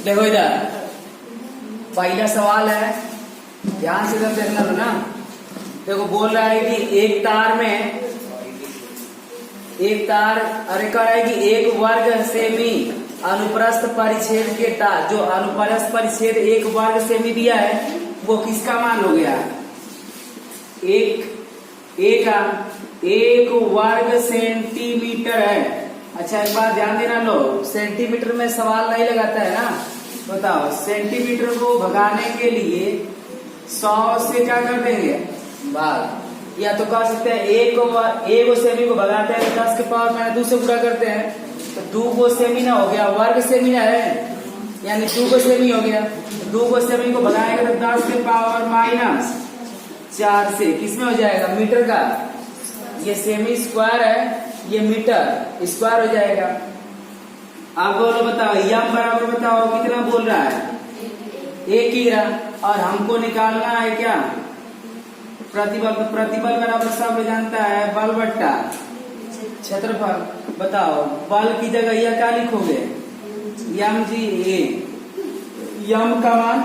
देखो इधर पहला सवाल है, ध्यान से इधर देखना ना। देखो बोल रहा है कि एक तार अरे कह रहा है कि एक वर्ग सेमी अनुप्रस्थ परिच्छेद के तार, जो अनुप्रस्थ परिच्छेद एक वर्ग सेमी दिया है वो किसका मान हो गया? एक वर्ग सेंटीमीटर है। अच्छा एक बात ध्यान देना, लो सेंटीमीटर में सवाल नहीं लगाता है ना। बताओ सेंटीमीटर को भगाने के लिए 100 से क्या कर देंगे भाग, या तो कह सकते हैं एक सेमी को भगाते हैं तो 10 के पावर में 2 से गुणा करते हैं तो 2 को सेमी ना हो गया, वर्ग सेमी ना है, यानी 2 को सेमी हो गया। 2 को सेमी को भगाएंगे तो 10 के पावर -4 से किसमें हो जाएगा? मीटर का। ये सेमी स्क्वायर है, ये मीटर स्क्वायर हो जाएगा। आप बोलो बताओ यम बराबर बताओ कितना बोल रहा है? 1 की रहा। और हमको निकालना है क्या? प्रतिबल। तो प्रतिबल बराबर सब जानता है बल बट्टा क्षेत्रफल। बताओ बल की जगह यह क्या लिखोगे? यम जी ए। यम का मान,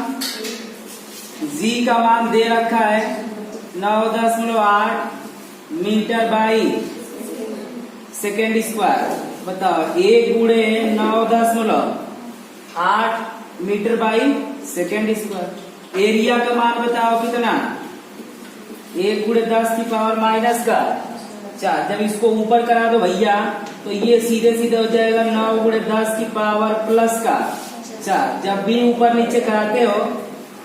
जी का मान दे रखा है 9.8 मीटर बाई सेकेंड स्क्वायर। बताओ 1 गुणे 9.8 metre by second square. Area का मान बताओ कितना? 1 गुणे 10 की पावर -4। जब इसको ऊपर करा दो भैया तो ये सीधे सीधे हो जाएगा 9 गुणे 10 की पावर +4। जब भी ऊपर नीचे कराते हो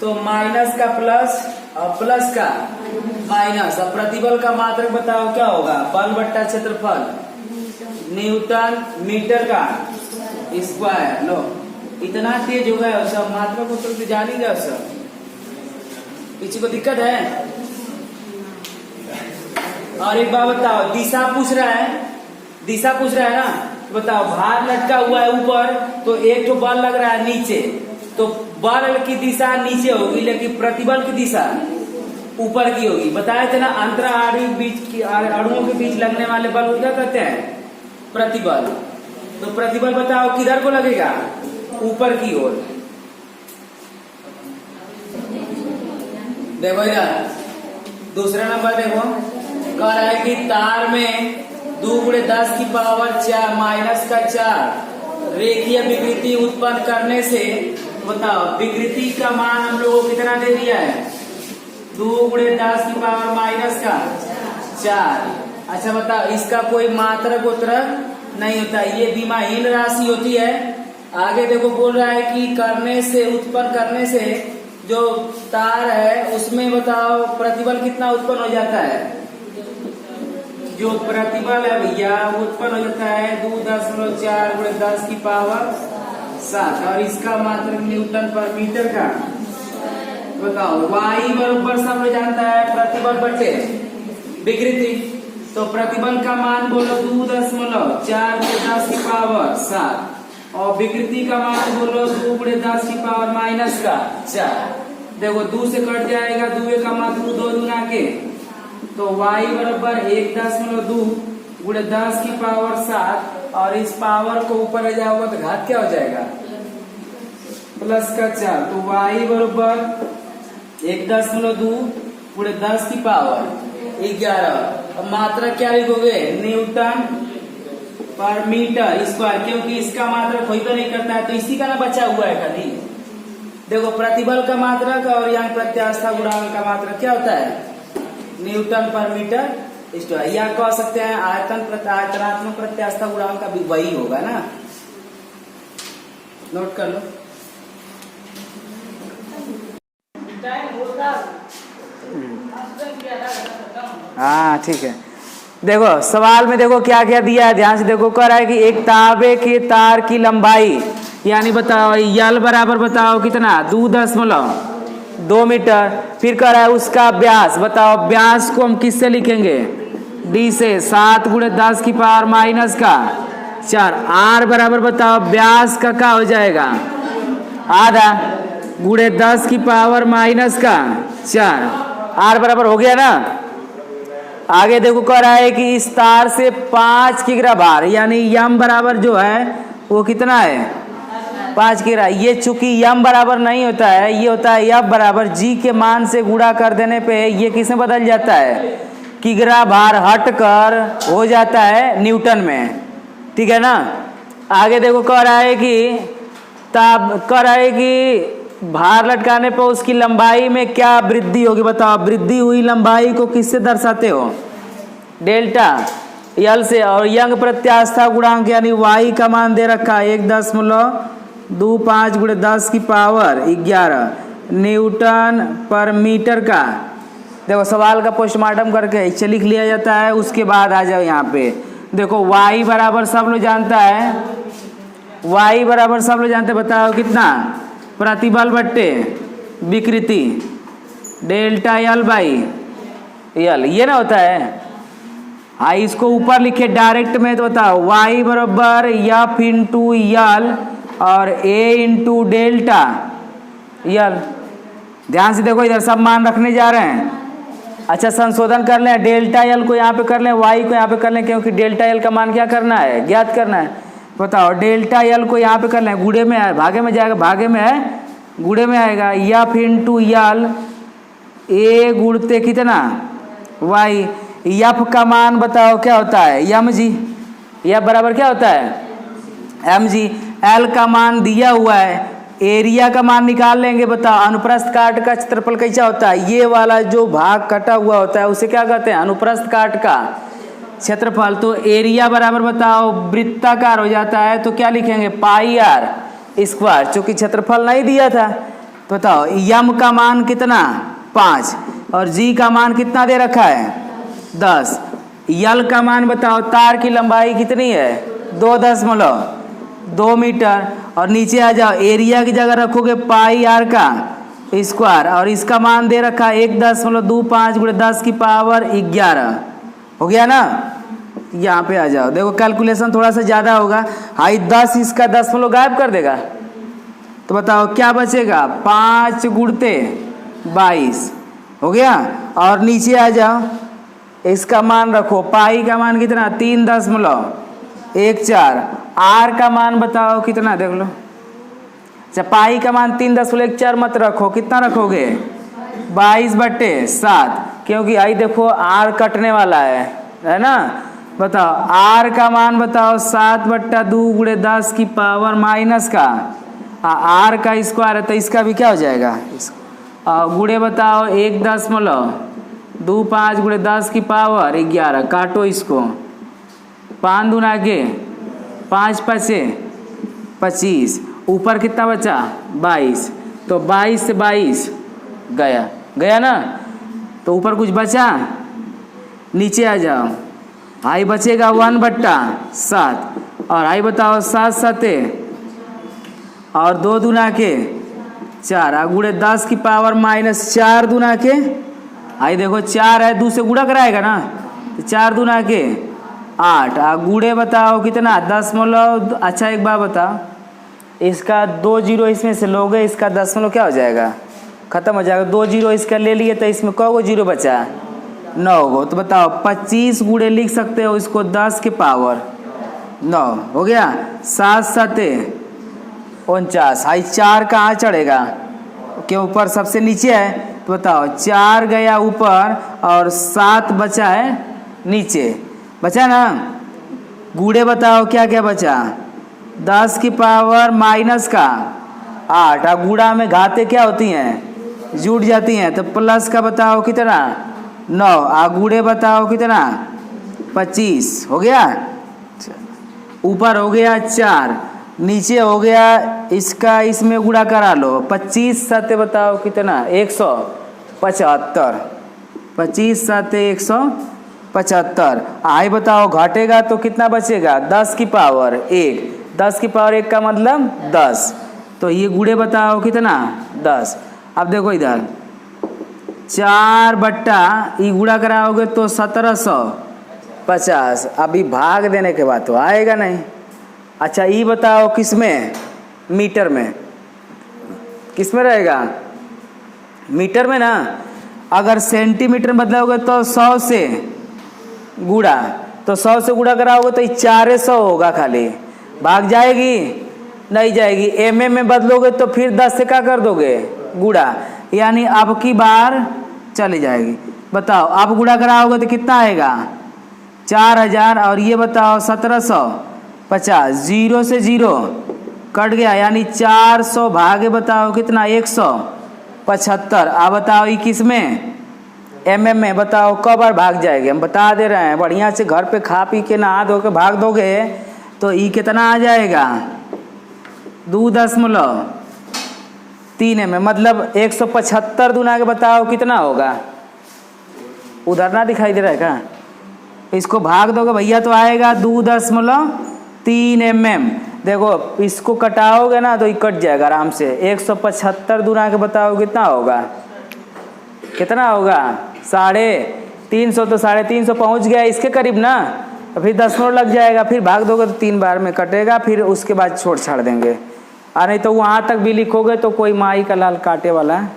तो माइनस का प्लस और प्लस का माइनस। अब प्रतिबल का मात्रक बताओ क्या होगा? बल बट्टा क्षेत्रफल न्यूटन मीटर का स्क्वायर। लो इतना तेज हो गया सब, मात्रक को तो जान ही गया सब। किसी को दिक्कत है? और एक बात बताओ, दिशा पूछ रहा है ना। बताओ भार लटका हुआ है ऊपर तो एक तो बल लग रहा है नीचे, तो बल की दिशा नीचे होगी लेकिन प्रतिबल की दिशा ऊपर की होगी। बताए थे ना अणुओं के बीच लगने वाले बल को क्या कहते हैं? प्रतिबल। तो प्रतिबल बताओ किधर को लगेगा? ऊपर की ओर। देखो इधर दूसरा नंबर देखो, कह रहा है कि तार में 2 गुणे 10 की पावर -4 रेखीय विकृति उत्पन्न करने से, बताओ विकृति का मान हम लोगों को कितना दे दिया है? 2 गुणे 10 की पावर -4। अच्छा बताओ इसका कोई मात्रक उत्तरक नहीं होता, ये विमाहीन राशि होती है। आगे देखो बोल रहा है कि उत्पन्न करने से जो तार है उसमें बताओ प्रतिबल कितना उत्पन्न हो जाता है? जो प्रतिबल है भैया वो उत्पन्न हो जाता है 2.4 गुणे 10 की पावर 7 और इसका मात्रक न्यूटन पर मीटर का। बताओ वाई बराबर सब जानता है प्रतिबल बटे विकृति। तो प्रतिबल का मान बोलो 2.4 गुणे 10 की पावर 7 और विकृति का मान बोलो 2 गुणे 10 की पावर -4। देखो 2 से कट जाएगा, 2 का मान 2 गुना के, तो y बराबर 1.2 गुणे 10 की पावर 7 और इस पावर को ऊपर ले जाओगे तो घात क्या हो जाएगा? +4। तो y बराबर 1.2 गुणे 10 की पावर 11। अब मात्रक क्या लिखोगे? न्यूटन पर मीटर स्क्वायर, क्योंकि इसका मात्रक कोई तो नहीं करता है तो इसी का ना बचा हुआ है खाली। देखो प्रतिबल का मात्रक और यहाँ प्रत्यास्था गुणांक का मात्रक क्या होता है? न्यूटन पर मीटर स्क्वायर। या कह सकते हैं आयतनात्मक प्रत्यास्था गुणांक का भी वही होगा ना, नोट कर लो। हाँ ठीक है। देखो सवाल में देखो क्या क्या दिया है, ध्यान से देखो। कह रहा है कि एक तांबे के तार की लंबाई, यानी बताओ यल बराबर बताओ कितना? 2.2 मीटर। फिर कह रहा है उसका व्यास, बताओ व्यास को हम किससे लिखेंगे? डी से। 7 गुणे 10 की पावर -4। आर बराबर बताओ व्यास का क्या हो जाएगा? आधा गुणे 10 की पावर -4। आर बराबर हो गया ना। आगे देखो कह रहा है कि इस तार से 5 किग्रा भार, यानी यम बराबर जो है वो कितना है? 5 किग्रा। ये चूंकि यम बराबर नहीं होता है, ये होता है एफ बराबर जी के मान से गुणा कर देने पे ये किस में बदल जाता है, किग्रा भार हट कर हो जाता है न्यूटन में। ठीक है ना। आगे देखो कह रहा है कि भार लटकाने पर उसकी लंबाई में क्या वृद्धि होगी। बताओ वृद्धि हुई लंबाई को किससे दर्शाते हो, डेल्टा यल से। और यंग प्रत्यास्था गुणांक यानी वाई का मान दे रखा है 1.25 गुणे 10 की पावर 11 न्यूटन पर मीटर का। देखो सवाल का पोस्टमार्टम करके इसे लिख लिया जाता है। उसके बाद आ जाओ यहाँ पे देखो वाई बराबर सब लोग जानता है, वाई बराबर सब लोग जानते हैं। बताओ कितना, प्रतिबल बट्टे विकृति डेल्टा यल बाई यल, ये ना होता है। हाँ इसको ऊपर लिखे डायरेक्ट में तो बताओ वाई बराबर एफ इंटू यल और ए इंटू डेल्टा यल। ध्यान से देखो इधर सब मान रखने जा रहे हैं। अच्छा संशोधन कर लें, डेल्टा यल को यहाँ पे कर लें, वाई को यहाँ पे कर लें, क्योंकि डेल्टा यल का मान क्या करना है, ज्ञात करना है। बताओ डेल्टा यल को यहाँ पे कर लें, गुणे में है भागे में जाएगा, भागे में है गुणे में आएगा। एफ इंटू यल ए गुणते कितना वाई। एफ का मान बताओ क्या होता है, एम जी। एफ बराबर क्या होता है, एम जी। एल का मान दिया हुआ है, एरिया का मान निकाल लेंगे। बताओ अनुप्रस्थ काट का क्षेत्रफल कैसा होता है, ये वाला जो भाग कटा हुआ होता है उसे क्या कहते हैं, अनुप्रस्थ काट का क्षेत्रफल। तो एरिया बराबर बताओ वृत्ताकार हो जाता है, तो क्या लिखेंगे पाई आर स्क्वायर, चूंकि क्षेत्रफल नहीं दिया था। तो बताओ यम का मान कितना 5 और जी का मान कितना दे रखा है 10। यल का मान बताओ, तार की लंबाई कितनी है 2.2 मीटर। और नीचे आ जाओ एरिया की जगह रखोगे पाई आर का स्क्वायर और इसका मान दे रखा है 1.25 गुणे 10 की पावर 11। हो गया ना। यहाँ पे आ जाओ, देखो कैलकुलेशन थोड़ा सा ज़्यादा होगा। हाई 10 इसका 10 गायब कर देगा, तो बताओ क्या बचेगा 5 गुणते 22। हो गया। और नीचे आ जाओ इसका मान रखो, पाई का मान कितना 3.14। आर का मान बताओ कितना, देख लो। अच्छा पाई का मान 3.14 मत रखो, कितना रखोगे 22/7, क्योंकि आई देखो आर कटने वाला है ना। बताओ आर का मान बताओ 7/2 गुणे 10 की पावर माइनस का आर का स्क्वायर है, तो इसका भी क्या हो जाएगा गुणे बताओ 1.25 गुणे 10 की पावर 11। काटो इसको, 5 दूना के 5 5 25, ऊपर कितना बचा 22, तो 22 से 22 गया ना। तो ऊपर कुछ बचा, नीचे आ जाओ आई बचेगा 1/7 और आई बताओ 7 7 और 2 दूना के 4 गुणे 10 की पावर -4 दूना के आई देखो 4 है, 2 से गुणा कराएगा ना, तो 4 दूना के 8 गुणे बताओ कितना 10। अच्छा एक बार बताओ, इसका 2 जीरो इसमें से लोगे, इसका 10 क्या हो जाएगा, खत्म हो जाएगा। 2 जीरो इसका ले लिए तो इसमें कौ जीरो बचा 9 गो। तो बताओ 25 गुणे लिख सकते हो इसको 10 की पावर 9। हो गया। 7 7 49। हाई 4 कहाँ चढ़ेगा, के ऊपर सबसे नीचे है, तो बताओ 4 गया ऊपर और 7 बचा है नीचे, बचा ना। गुणे बताओ क्या क्या बचा 10 की पावर माइनस का 8 और गुणा में घाते क्या होती हैं, जुट जाती हैं, तो प्लस का बताओ कितना 9 और गुणे बताओ कितना 25। हो गया। ऊपर हो गया 4, नीचे हो गया इसका, इसमें गुणा करा लो 25 7 बताओ कितना 175। 25 7 175। आई बताओ घटेगा तो कितना बचेगा 10 की पावर 1। 10 की पावर 1 का मतलब 10, तो ये गुणे बताओ कितना 10। अब देखो इधर 4 बट्टा ये गुणा कराओगे तो 1750। अभी भाग देने के बाद तो आएगा नहीं। अच्छा ये बताओ किस में, मीटर में, किस में रहेगा मीटर में ना। अगर सेंटीमीटर में बदलोगे तो 100 से गुणा, तो 100 से गुणा कराओगे तो 400 होगा, खाली भाग जाएगी नहीं जाएगी। mm में बदलोगे तो फिर 10 से क्या कर दोगे, गुणा, यानी अब की बार चली जाएगी। बताओ अब गुणा कराओगे तो कितना आएगा, 4000, और ये बताओ 1750, 0 से 0 कट गया, यानी 400 भागे बताओ कितना, 175। अब बताओ ये किस में, mm में, बताओ कब बार भाग जाएगी, हम बता दे रहे हैं। बढ़िया से घर पे खा पी के नहा धो के भाग दोगे तो ये कितना आ जाएगा, 2.3 mm, मतलब 175 दूना के बताओ कितना होगा, उधर ना दिखाई दे रहा है क्या, इसको भाग दोगे भैया तो आएगा 2.3 mm। देखो इसको कटाओगे ना तो ये कट जाएगा आराम से। 175 दूना के बताओ कितना होगा, कितना होगा, 350, तो 350 पहुंच गया इसके करीब ना, तो फिर 10 मिनट लग जाएगा, फिर भाग दोगे तो 3 बार में कटेगा, फिर उसके बाद छोड़ छाड़ देंगे। और नहीं तो वहाँ तक भी लिखोगे तो कोई माई का लाल काटे वाला है।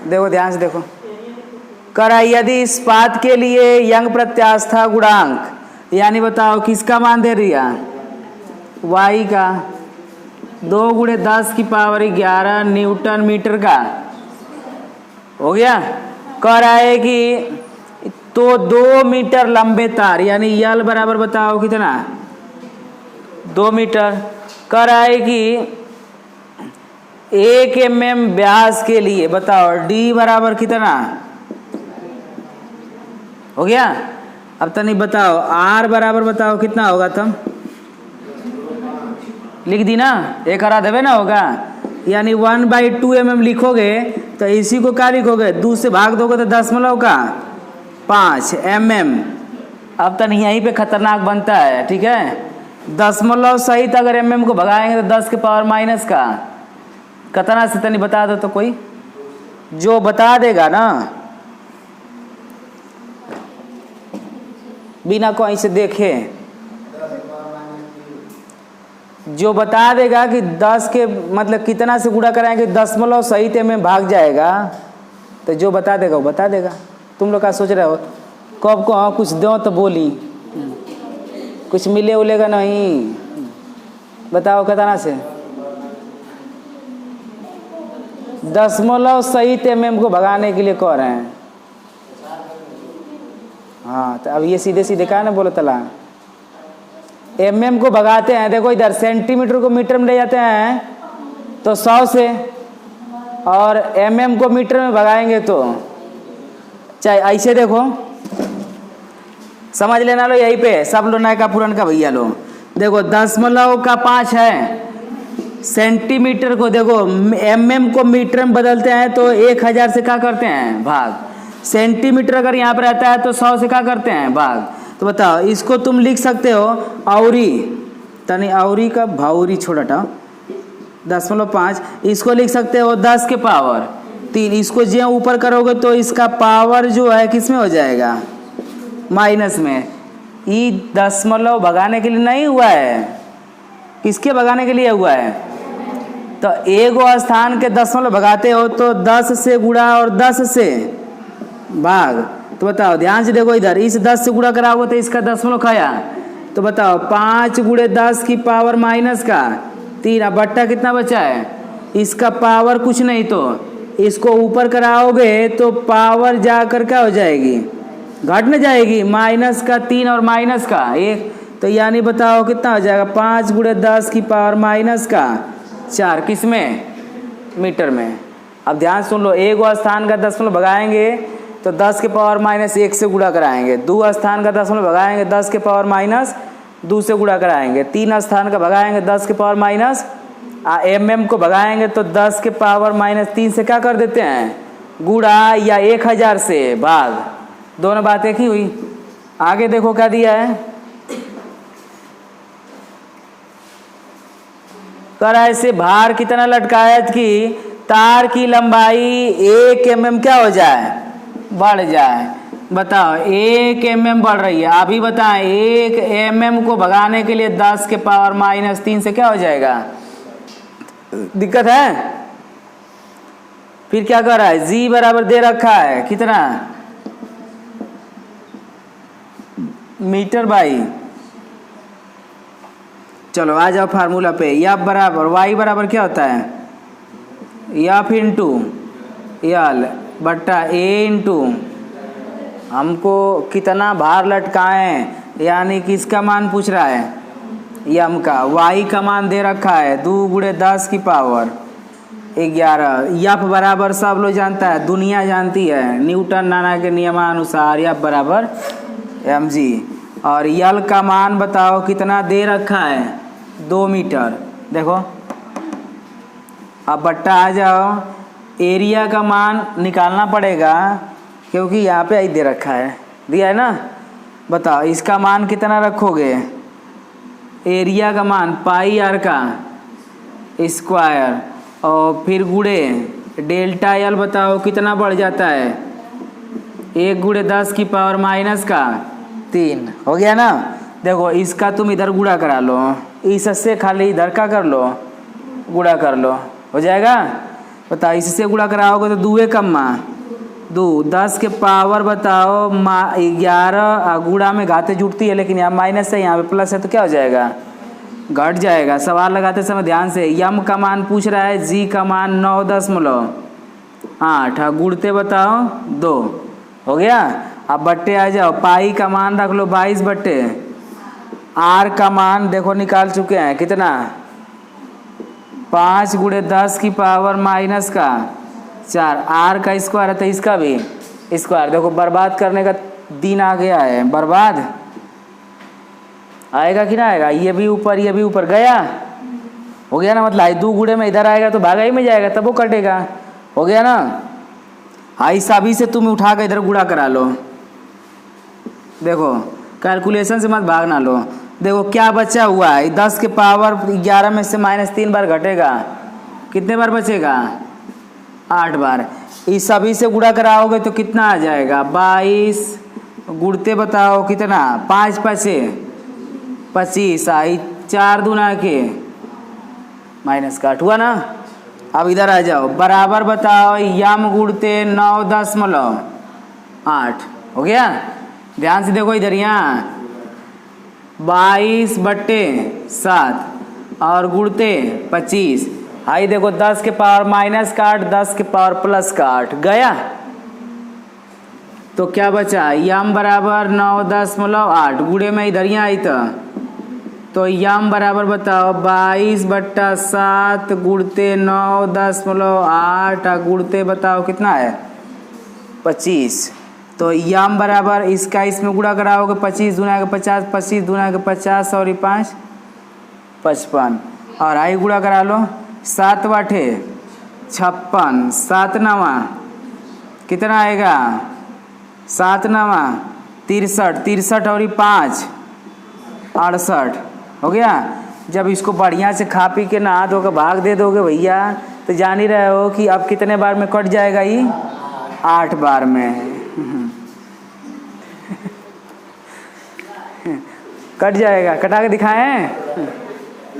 देखो ध्यान से देखो, करा यदि इस्पात के लिए यंग प्रत्यास्था गुणांक, यानी बताओ किसका मान दे रही है, y का 2 × 10⁻11 न्यूटन मीटर का हो गया। कह रहा है कि तो 2 मीटर लंबे तार, यानी यल बराबर बताओ कितना, 2 मीटर। कह रहा है कि 1 mm व्यास के लिए बताओ d बराबर कितना हो गया। अब तनी बताओ r बराबर बताओ कितना होगा, तुम लिख दी ना, एक हरा देवे ना होगा, यानी 1/2 mm लिखोगे तो इसी को क्या लिखोगे, 2 से भाग दोगे तो 10.5 mm। अब तक यहीं पे खतरनाक बनता है, ठीक है, दशमलव सहित अगर mm को भगाएंगे तो 10 के पावर माइनस का कितना से, तनी बता दो तो, कोई जो बता देगा ना बिना कोई से देखे, जो बता देगा कि 10 के मतलब कितना से गुणा कराएंगे दशमलव सहित में भाग जाएगा, तो जो बता देगा वो बता देगा। तुम लोग क्या सोच रहे हो, कब को हाँ कुछ दो तो बोली, कुछ मिले उलेगा नहीं, बताओ कितना से, दशमलव सहित mm को भगाने के लिए कह रहे हैं। हाँ तो अब ये सीधे सीधे कहा ना बोलो तला, mm को भगाते हैं, देखो इधर सेंटीमीटर को मीटर में ले जाते हैं तो 100 से, और mm को मीटर में भगाएंगे तो चाहे ऐसे, देखो समझ लेना लो, यहीं पे सब लो नए का पुरान का भैया लो। देखो 0.5 है, सेंटीमीटर को देखो mm को मीटर में बदलते हैं तो 1000 से क्या करते हैं, भाग। सेंटीमीटर अगर यहाँ पर रहता है तो 100 से क्या करते हैं, भाग। तो बताओ इसको तुम लिख सकते हो औरी, तनी औरी का भावरी छोड़ हटाओ, 0.5, इसको लिख सकते हो 10 के पावर 3। इसको जो ऊपर करोगे तो इसका पावर जो है किस में हो जाएगा, माइनस में। ये दशमलव भगाने के लिए नहीं हुआ है, किसके भगाने के लिए हुआ है, तो एक स्थान के दशमलव भगाते हो तो 10 से गुणा और 10 से भाग। तो बताओ ध्यान से देखो इधर, इस 10 से गुणा कराओगे तो इसका दशमलव खाया, तो बताओ 5 × 10 की पावर माइनस का 3। अब बट्टा कितना बचा है, इसका पावर कुछ नहीं, तो इसको ऊपर कराओगे तो पावर जाकर क्या हो जाएगी, घट न जाएगी, माइनस का 3 और माइनस का 1, तो यानी बताओ कितना हो जाएगा, 5 × 10 की पावर माइनस का 4, किस में, मीटर में। अब ध्यान सुन लो, एक स्थान का दशमलव भगाएंगे तो 10 के पावर माइनस 1 से गुणा कराएंगे, 2 स्थान का दशमलव भगाएंगे 10 के पावर माइनस 2 से गुणा कराएंगे, 3 स्थान का भगाएंगे 10 के पावर माइनस mm को भगाएंगे तो 10 के पावर माइनस 3 से क्या कर देते हैं, गुणा, या 1000 से भाग। दोनों बात एक ही हुई। आगे देखो क्या दिया है, करा ऐसे भार कितना लटकाया कि तार की लंबाई 1 mm क्या हो जाए, बढ़ जाए। बताओ 1 mm बढ़ रही है, अभी बताएं 1 mm को भगाने के लिए 10 के पावर माइनस 3 से क्या हो जाएगा, दिक्कत है। फिर क्या कर रहा है, जी बराबर दे रखा है कितना, मीटर बाई, चलो आ जाओ फार्मूला पे। एफ बराबर वाई बराबर क्या होता है, एफ इंटू एल बट्टा ए इंटू हमको कितना भार लटकाएं, यानी कि इसका मान पूछ रहा है यम का। वाई का मान दे रखा है 2 गुणे 10 की पावर 11। एफ बराबर सब लोग जानता है, दुनिया जानती है, न्यूटन नाना के नियमानुसार एफ बराबर एम जी। और यल का मान बताओ कितना दे रखा है, 2 मीटर। देखो अब बट्टा आ जाओ, एरिया का मान निकालना पड़ेगा क्योंकि यहाँ पे आई दे रखा है, दिया है ना। बताओ इसका मान कितना रखोगे, एरिया का मान पाई आर का स्क्वायर और फिर गुणे डेल्टा एल बताओ कितना बढ़ जाता है, 1 गुणे 10 की पावर माइनस का 3 हो गया ना। देखो इसका तुम इधर गुणा करा लो, इससे खाली इधर का कर लो, गुणा कर लो, हो जाएगा। बताओ इससे गुणा कराओगे तो 2 कम्मा 2 10 के पावर बताओ 11, गुणा में घाते जुटती है लेकिन यहाँ माइनस है, यहाँ पे प्लस है तो क्या हो जाएगा, घट जाएगा। सवाल लगाते समय ध्यान से, यम का मान पूछ रहा है, जी का मान 9.8, गुणते बताओ 2 हो गया। अब बट्टे आ जाओ, पाई का मान रख लो 22 बट्टे, आर का मान देखो निकाल चुके हैं कितना, 5 गुणे 10 की पावर माइनस का 4, आर का स्क्वायर है तो इसका भी स्क्वायर। देखो बर्बाद करने का दिन आ गया है, बर्बाद आएगा कि ना आएगा, ये भी ऊपर ये भी ऊपर गया, हो गया ना। मतलब 2 गुणे में इधर आएगा तो भागा ही में जाएगा, तब वो कटेगा, हो गया ना। आई सभी से तुम उठा कर इधर गुणा करा लो। देखो कैलकुलेशन से मत भागना लो। देखो क्या बचा हुआ है, 10 के पावर 11 में से -3 बार घटेगा, कितने बार बचेगा, 8 बार। इस सभी से गुणा कराओगे तो कितना आ जाएगा, 22 गुणते बताओ कितना, 5 5 25, आई 4 दूना के माइनस का 8 हुआ ना। अब इधर आ जाओ, बराबर बताओ यम गुणते 9.8 हो गया। ध्यान से देखो इधर, यहाँ 22/7 और गुणते 25, आई देखो 10 के पावर माइनस का 8, 10 के पावर प्लस का 8 गया। तो क्या बचा, यम बराबर 9.8 गुणे में इधर यहाँ आई तो यम बराबर बताओ 22/7 गुणते 9.8 गुणते बताओ कितना है, 25। तो यम बराबर इसका इसमें गुणा कराओगे, 25 दूना के 50, 25 दूना के 50 और 5 55, और आई गुणा करा लो, 7 8 56, 7 9 कितना आएगा, 7 9 63, 63 और 5 68 हो गया। जब इसको बढ़िया से खा पी के नहा धो के भाग दे दोगे भैया तो जान ही रहे हो कि अब कितने बार में कट जाएगा, ये 8 बार में कट जाएगा। कटा के दिखाएं,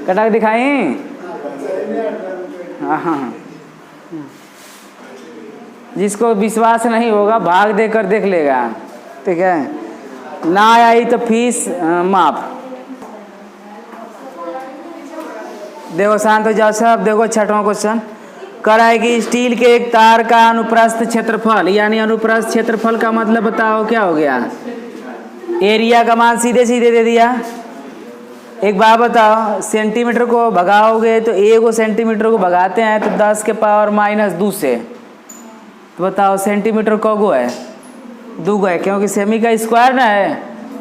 कटा के दिखाएं, हाँ। जिसको विश्वास नहीं होगा भाग देकर देख लेगा, ठीक है। ना आई तो फीस माफ। देखो शांत हो जाओ सब। देखो 6वां क्वेश्चन कर है कि स्टील के एक तार का अनुप्रस्थ क्षेत्रफल, यानी अनुप्रस्थ क्षेत्रफल का मतलब बताओ क्या हो गया, एरिया का मान सीधे सीधे दे दिया। एक बात बताओ, सेंटीमीटर को भगाओगे तो 1 सेंटीमीटर को भगाते हैं तो 10 के पावर -2 से, तो बताओ सेंटीमीटर कौगो है, 2 है, क्योंकि सेमी का स्क्वायर ना है।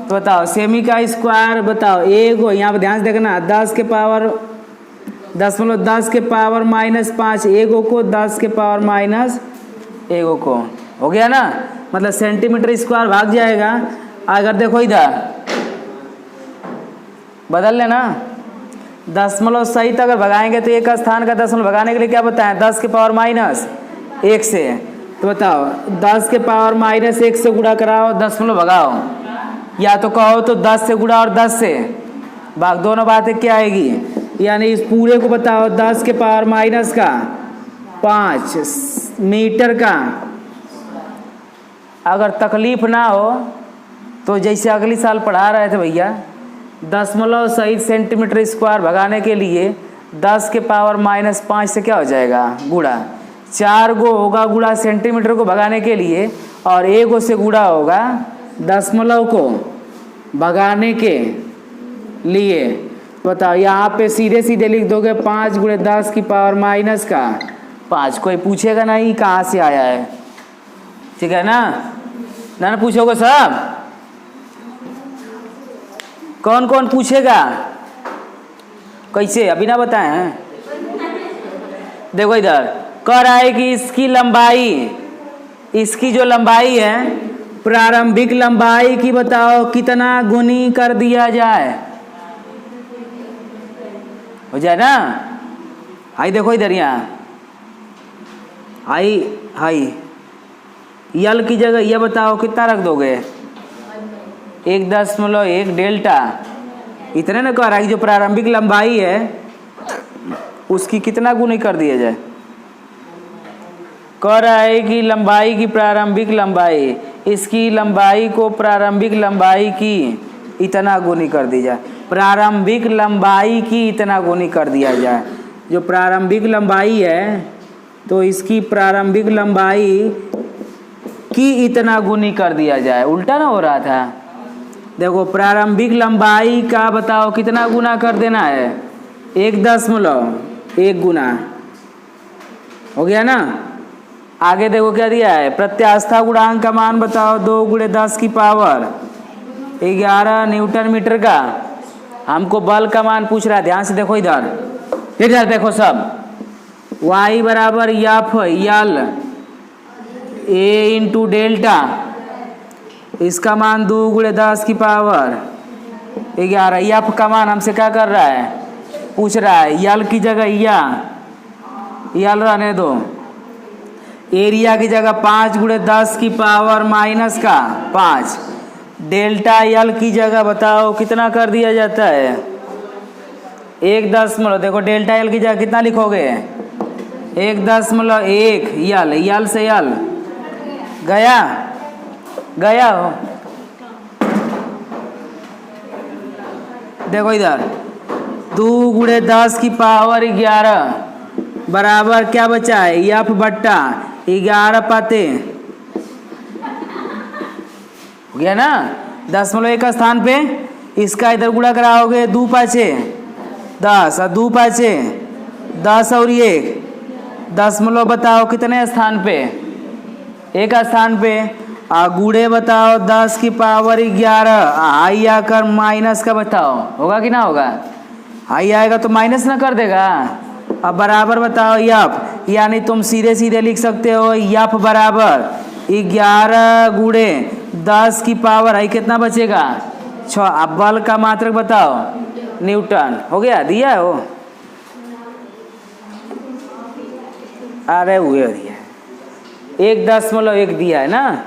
तो बताओ सेमी का स्क्वायर बताओ 1, यहाँ पर ध्यान से देखना, 10 के पावर 10 के पावर -5, 1 को 10 के पावर -1 को, हो गया ना। मतलब सेंटीमीटर स्क्वायर भाग जाएगा। अगर देखो इधर बदल लेना, दशमलव सहित अगर भगाएंगे तो एक स्थान का दशमलव भगाने के लिए क्या बताएं, 10 के पावर -1 से। तो बताओ 10 के पावर -1 से गुणा कराओ, दशमलव भगाओ, या तो कहो तो 10 से गुणा और 10 से भाग, दोनों बातें क्या आएगी, यानी इस पूरे को बताओ 10 के पावर -5 मीटर का। अगर तकलीफ ना हो तो जैसे अगली साल पढ़ा रहे थे भैया, दशमलव सहित सेंटीमीटर स्क्वायर भगाने के लिए 10 के पावर -5 से क्या हो जाएगा, गुणा। 4 गो होगा गुणा सेंटीमीटर को भगाने के लिए, और 1 गो से गुणा होगा दशमलव को भगाने के लिए। बताओ, यहाँ पे सीधे सीधे लिख दोगे 5 × 10 की पावर -5। कोई पूछेगा नहीं कहाँ से आया है, ठीक है ना? ना पूछोगे सब? कौन कौन पूछेगा? कैसे, अभी ना बताए हैं? देखो इधर कह रहा है कि इसकी लंबाई, इसकी जो लंबाई है प्रारंभिक लंबाई की बताओ कितना गुनी कर दिया जाए, हो जाए ना? हाई देखो इधर, यहाँ हाई यल की जगह यह बताओ कितना रख दोगे, 1.1 डेल्टा। इतने ना कह रहा है कि जो प्रारंभिक लंबाई है उसकी कितना गुनी कर दिया जाए। कह रहा है कि लंबाई की प्रारंभिक लंबाई, इसकी लंबाई को प्रारंभिक लंबाई की इतना गुनी कर दी जाए। प्रारंभिक लंबाई की इतना गुनी कर दिया जाए। जो प्रारंभिक लंबाई है तो इसकी प्रारंभिक लंबाई की इतना गुनी कर दिया जाए। उल्टा ना हो रहा था? देखो प्रारंभिक लंबाई का बताओ कितना गुना कर देना है, 1.1 गुना, हो गया ना? आगे देखो क्या दिया है, प्रत्यास्था गुणांक का मान बताओ 2 × 10 की पावर 11 न्यूटन मीटर का। हमको बल का मान पूछ रहा है, ध्यान से देखो इधर देखो सब। y बराबर एफ यल a × डेल्टा, इसका मान 2 × 10 की पावर 11। एफ का मान हमसे क्या कर रहा है, पूछ रहा है। यल की जगह यल रहने दो, एरिया की जगह 5 × 10 की पावर -5। डेल्टा यल की जगह बताओ कितना कर दिया जाता है, 1 देखो डेल्टा यल की जगह कितना लिखोगे, 1.1 यल से यल गया हो। देखो इधर 2 × 10 की पावर 11 बराबर क्या बचा है, एफ बट्टा 11 पाते, हो गया ना? 0.1 का स्थान पे इसका इधर गुणा कराओगे, 2 × 5 = 10 और 2 × 5 = 10 और 1 दशमलव बताओ कितने स्थान पे, 1 स्थान पे। गुणे बताओ 10 की पावर 11, आई आकर माइनस का बताओ, होगा कि ना होगा? आई आएगा तो माइनस ना कर देगा। अब बराबर बताओ एफ, यानी तुम सीधे सीधे लिख सकते हो एफ बराबर 11 × 10 की पावर आई कितना बचेगा, 6। अब बल का मात्रक बताओ, न्यूटन। हो गया, दिया है वो, अरे हुए दिया 1.1 दिया है ना,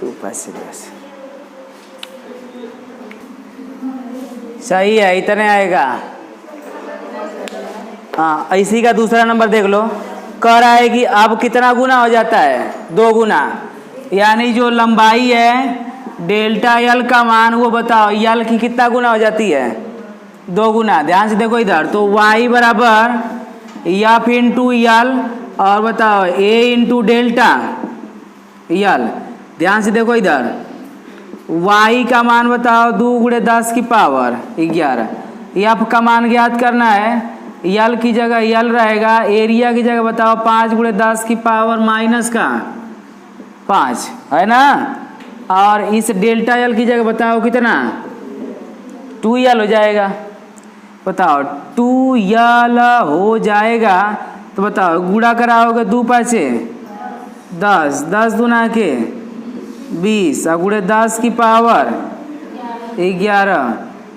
2 × 5 से 10 सही है, इतने आएगा। हाँ, इसी का दूसरा नंबर देख लो। कह रहा है कि अब कितना गुना हो जाता है, 2 गुना, यानी जो लंबाई है डेल्टा यल का मान वो बताओ यल की कितना गुना हो जाती है, 2 गुना। ध्यान से देखो इधर, तो y बराबर एफ × यल और बताओ a × डेल्टा यल। ध्यान से देखो इधर, y का मान बताओ 2 × 10 की पावर 11। एफ का मान ज्ञात करना है, यल की जगह यल रहेगा, एरिया की जगह बताओ 5 × 10 की पावर -5 है ना, और इस डेल्टा यल की जगह बताओ कितना, 2 यल हो जाएगा। बताओ 2 यल हो जाएगा तो बताओ गुणा कराओगे, 2 × 5 = 10, 10 दूना के 20 और गुणे 10 की पावर 11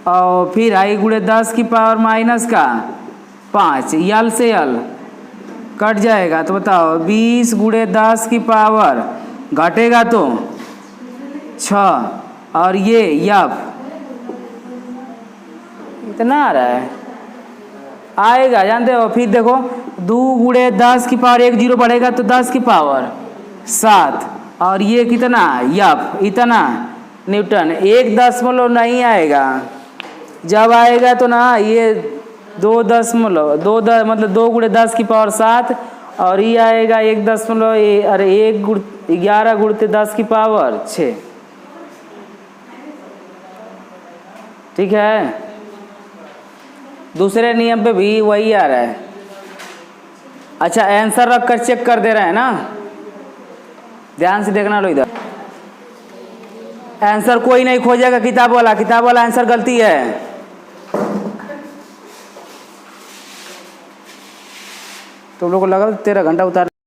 और फिर आई गुणे 10 की पावर -5, यल से यल कट जाएगा। तो बताओ 20 × 10 की पावर घटेगा तो 6 और ये एफ इतना आ रहा है, आएगा जानते हो। फिर देखो 2 × 10 की पावर 1 0 बढ़ेगा तो 10 की पावर 7 और ये कितना यफ इतना न्यूटन, 1 दशमलव नहीं आएगा। जब आएगा तो ना ये 2 मतलब 2 × 10⁻7 और ये आएगा 11 × 10⁻6। ठीक है, दूसरे नियम पे भी वही आ रहा है। अच्छा, आंसर रख कर चेक कर दे रहे हैं ना, ध्यान से देखना लो इधर। आंसर कोई नहीं खोजेगा, किताब वाला आंसर गलती है। तुम लोग को लगा 13 घंटा उतार